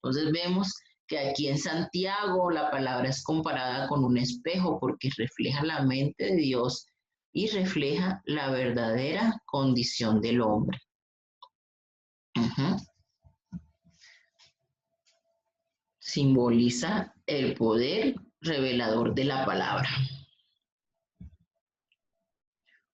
Entonces vemos que aquí en Santiago la palabra es comparada con un espejo porque refleja la mente de Dios y refleja la verdadera condición del hombre. Simboliza el poder revelador de la palabra.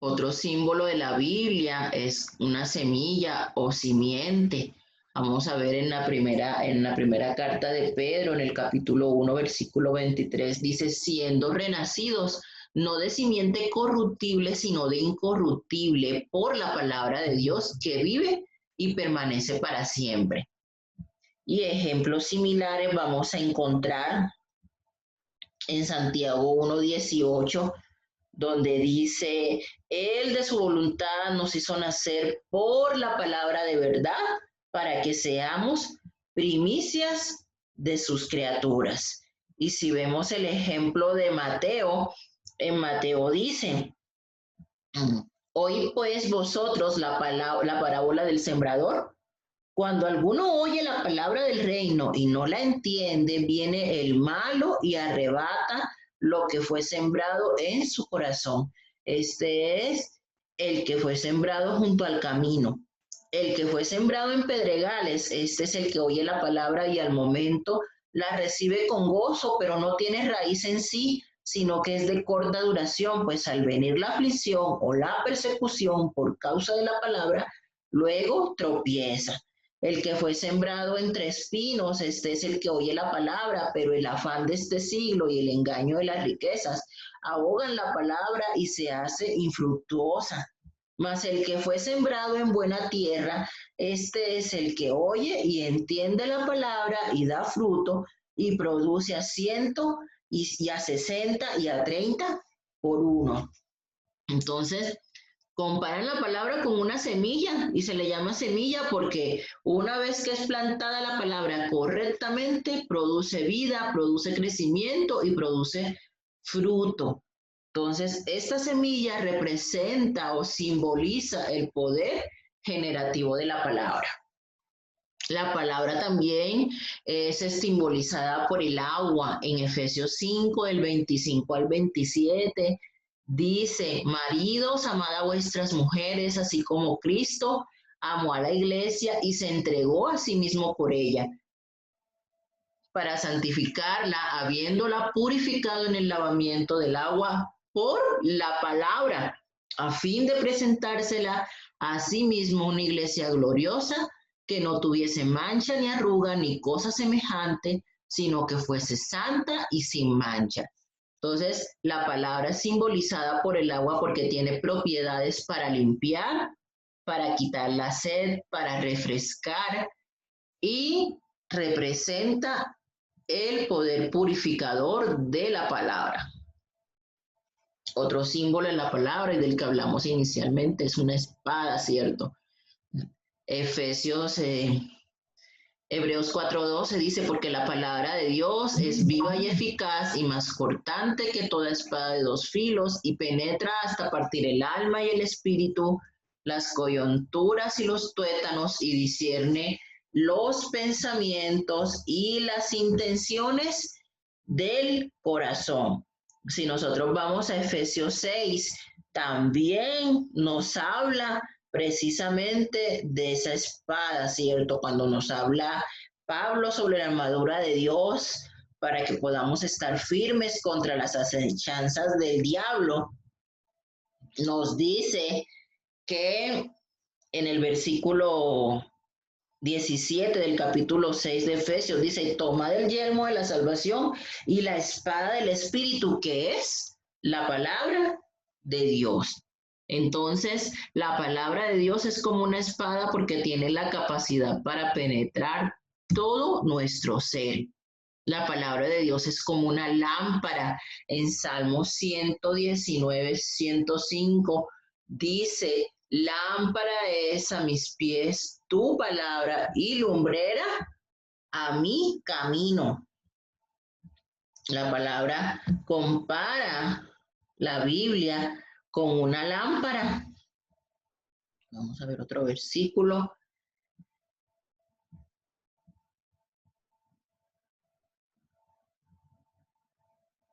Otro símbolo de la Biblia es una semilla o simiente. Vamos a ver en la primera carta de Pedro, en el capítulo 1, versículo 23, dice, siendo renacidos, no de simiente corruptible, sino de incorruptible, por la palabra de Dios que vive y permanece para siempre. Y ejemplos similares vamos a encontrar en Santiago 1:18, donde dice, Él de su voluntad nos hizo nacer por la palabra de verdad, para que seamos primicias de sus criaturas. Y si vemos el ejemplo de Mateo, en Mateo dice, oíd pues vosotros la parábola del sembrador. Cuando alguno oye la palabra del reino y no la entiende, viene el malo y arrebata lo que fue sembrado en su corazón. Este es el que fue sembrado junto al camino. El que fue sembrado en pedregales, este es el que oye la palabra y al momento la recibe con gozo, pero no tiene raíz en sí, sino que es de corta duración, pues al venir la aflicción o la persecución por causa de la palabra, luego tropieza. El que fue sembrado entre espinos, este es el que oye la palabra, pero el afán de este siglo y el engaño de las riquezas ahogan la palabra y se hace infructuosa. Mas el que fue sembrado en buena tierra, este es el que oye y entiende la palabra y da fruto y produce a 100 y a 60 y a 30 por uno. Entonces, comparan la palabra con una semilla y se le llama semilla porque una vez que es plantada la palabra correctamente, produce vida, produce crecimiento y produce fruto. Entonces, esta semilla representa o simboliza el poder generativo de la palabra. La palabra también es simbolizada por el agua. En Efesios 5, del 25 al 27, dice, maridos, amad a vuestras mujeres, así como Cristo amó a la iglesia y se entregó a sí mismo por ella, para santificarla, habiéndola purificado en el lavamiento del agua por la palabra, a fin de presentársela a sí mismo una iglesia gloriosa, que no tuviese mancha ni arruga ni cosa semejante, sino que fuese santa y sin mancha. Entonces, la palabra es simbolizada por el agua porque tiene propiedades para limpiar, para quitar la sed, para refrescar y representa el poder purificador de la palabra. Otro símbolo en la palabra y del que hablamos inicialmente es una espada, ¿cierto? Efesios, Hebreos 4:12 dice, porque la palabra de Dios es viva y eficaz y más cortante que toda espada de dos filos y penetra hasta partir el alma y el espíritu, las coyunturas y los tuétanos y discierne los pensamientos y las intenciones del corazón. Si nosotros vamos a Efesios 6, también nos habla precisamente de esa espada, ¿cierto? Cuando nos habla Pablo sobre la armadura de Dios para que podamos estar firmes contra las acechanzas del diablo, nos dice que en el versículo 17 del capítulo 6 de Efesios dice, toma el yelmo de la salvación y la espada del Espíritu, que es la palabra de Dios. Entonces, la palabra de Dios es como una espada porque tiene la capacidad para penetrar todo nuestro ser. La palabra de Dios es como una lámpara. En Salmos 119, 105 dice, lámpara es a mis pies tu palabra y lumbrera a mi camino. La palabra compara la Biblia con una lámpara. Vamos a ver otro versículo.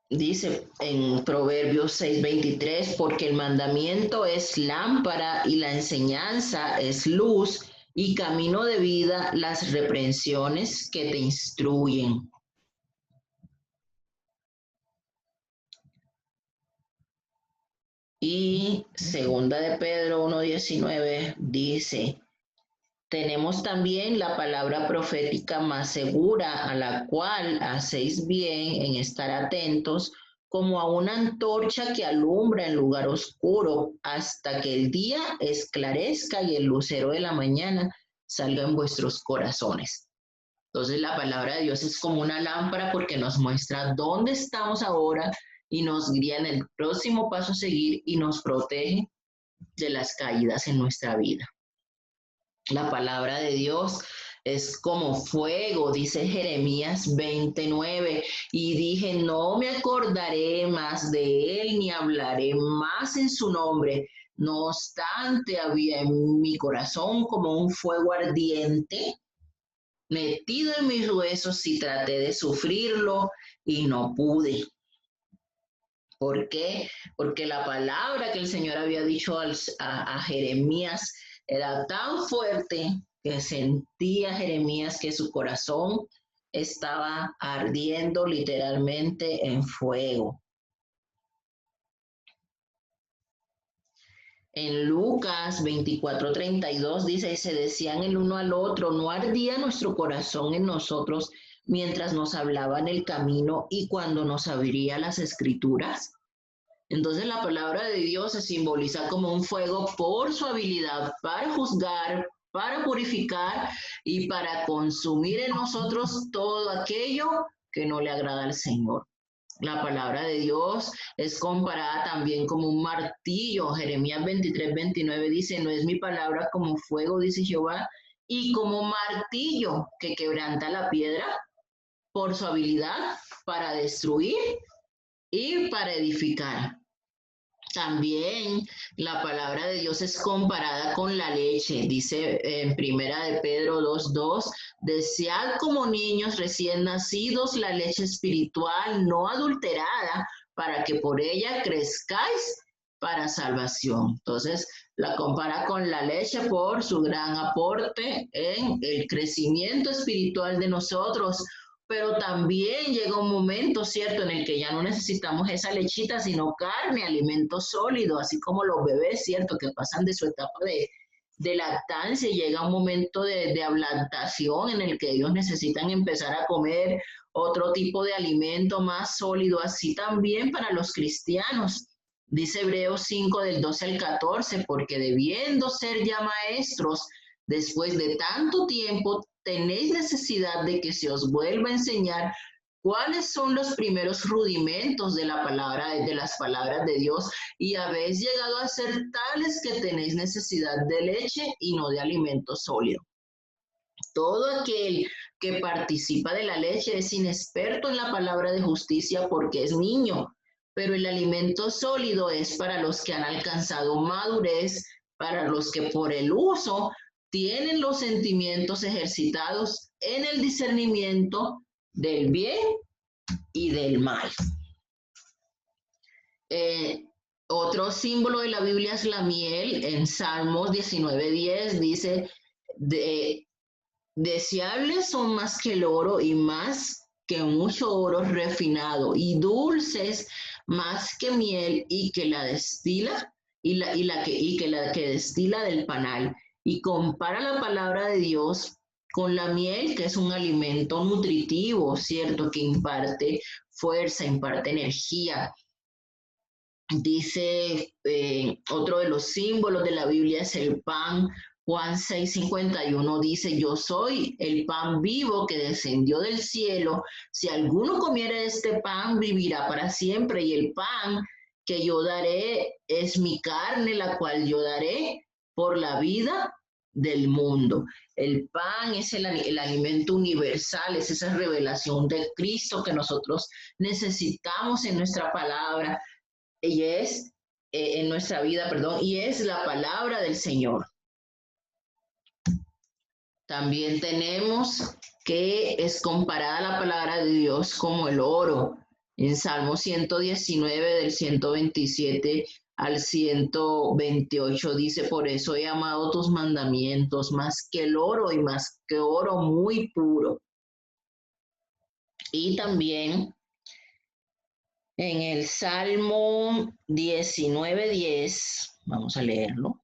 Dice en Proverbios 6:23, porque el mandamiento es lámpara y la enseñanza es luz y camino de vida las reprensiones que te instruyen. Y segunda de Pedro 1:19 dice, tenemos también la palabra profética más segura, a la cual hacéis bien en estar atentos, como a una antorcha que alumbra en lugar oscuro, hasta que el día esclarezca y el lucero de la mañana salga en vuestros corazones. Entonces la palabra de Dios es como una lámpara porque nos muestra dónde estamos ahora y nos guía en el próximo paso a seguir y nos protege de las caídas en nuestra vida. La palabra de Dios es como fuego, dice Jeremías 29, y dije, no me acordaré más de él ni hablaré más en su nombre. No obstante, había en mi corazón como un fuego ardiente metido en mis huesos y traté de sufrirlo y no pude. ¿Por qué? Porque la palabra que el Señor había dicho a Jeremías era tan fuerte que sentía Jeremías que su corazón estaba ardiendo literalmente en fuego. En Lucas 24:32 dice, y se decían el uno al otro, ¿no ardía nuestro corazón en nosotros mientras nos hablaba en el camino y cuando nos abría las escrituras? Entonces la palabra de Dios se simboliza como un fuego por su habilidad para juzgar, para purificar y para consumir en nosotros todo aquello que no le agrada al Señor. La palabra de Dios es comparada también como un martillo. Jeremías 23:29 dice, no es mi palabra como fuego, dice Jehová, y como martillo que quebranta la piedra por su habilidad para destruir y para edificar. También la palabra de Dios es comparada con la leche. Dice en Primera de Pedro 2:2, desead como niños recién nacidos la leche espiritual no adulterada para que por ella crezcáis para salvación. Entonces la compara con la leche por su gran aporte en el crecimiento espiritual de nosotros, pero también llega un momento, ¿cierto?, en el que ya no necesitamos esa lechita, sino carne, alimento sólido, así como los bebés, ¿cierto?, que pasan de su etapa de lactancia y llega un momento de ablantación en el que ellos necesitan empezar a comer otro tipo de alimento más sólido, así también para los cristianos. Dice Hebreos 5 del 12 al 14, porque debiendo ser ya maestros, después de tanto tiempo, tenéis necesidad de que se os vuelva a enseñar cuáles son los primeros rudimentos de la palabra, de las palabras de Dios, y habéis llegado a ser tales que tenéis necesidad de leche y no de alimento sólido. Todo aquel que participa de la leche es inexperto en la palabra de justicia porque es niño, pero el alimento sólido es para los que han alcanzado madurez, para los que por el uso tienen los sentimientos ejercitados en el discernimiento del bien y del mal. Otro símbolo de la Biblia es la miel. En Salmos 19:10 dice, deseables son más que el oro y más que mucho oro refinado, y dulces más que miel y que la destila y que la que destila del panal. Y compara la palabra de Dios con la miel, que es un alimento nutritivo, ¿cierto? Que imparte fuerza, imparte energía. Dice, otro de los símbolos de la Biblia es el pan. Juan 6:51 dice, yo soy el pan vivo que descendió del cielo. Si alguno comiere este pan, vivirá para siempre. Y el pan que yo daré es mi carne, la cual yo daré por la vida del mundo. El pan es el alimento universal, es esa revelación de Cristo que nosotros necesitamos en nuestra palabra. Y es en nuestra vida, perdón, y es la palabra del Señor. También tenemos que es comparada la palabra de Dios como el oro. En Salmo 119 del 127 al 128 dice, por eso he amado tus mandamientos más que el oro y más que oro muy puro. Y también en el Salmo 19:10, vamos a leerlo.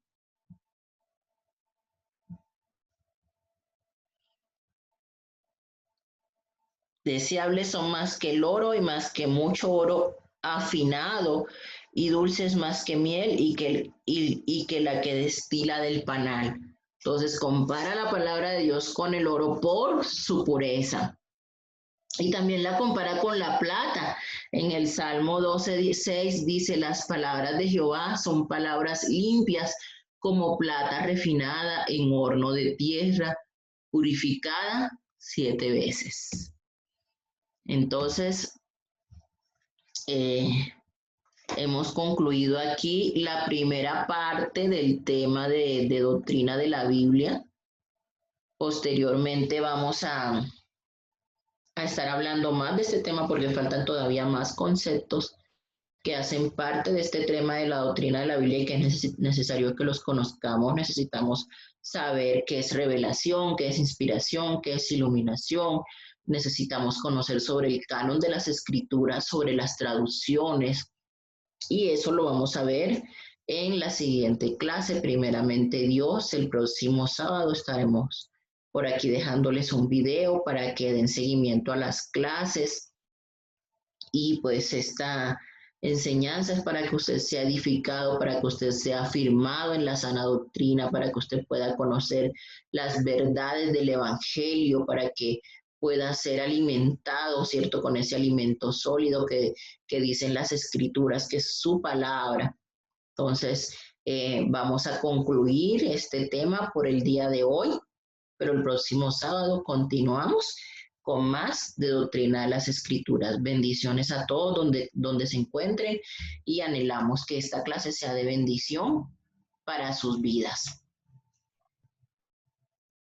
Deseables son más que el oro y más que mucho oro afinado, y dulces más que miel y que la que destila del panal. Entonces compara la palabra de Dios con el oro por su pureza. Y también la compara con la plata. En el Salmo 12:6 dice, las palabras de Jehová son palabras limpias como plata refinada en horno de tierra, purificada 7 veces. Entonces, hemos concluido aquí la primera parte del tema de doctrina de la Biblia. Posteriormente vamos a estar hablando más de este tema porque faltan todavía más conceptos que hacen parte de este tema de la doctrina de la Biblia y que es necesario que los conozcamos. Necesitamos saber qué es revelación, qué es inspiración, qué es iluminación. Necesitamos conocer sobre el canon de las escrituras, sobre las traducciones, y eso lo vamos a ver en la siguiente clase. Primeramente Dios, el próximo sábado estaremos por aquí dejándoles un video para que den seguimiento a las clases, y pues esta enseñanza es para que usted sea edificado, para que usted sea afirmado en la sana doctrina, para que usted pueda conocer las verdades del Evangelio, para que pueda ser alimentado, ¿cierto? Con ese alimento sólido que dicen las Escrituras, que es su palabra. Entonces, vamos a concluir este tema por el día de hoy, pero el próximo sábado continuamos con más de doctrina de las Escrituras. Bendiciones a todos donde se encuentren, y anhelamos que esta clase sea de bendición para sus vidas.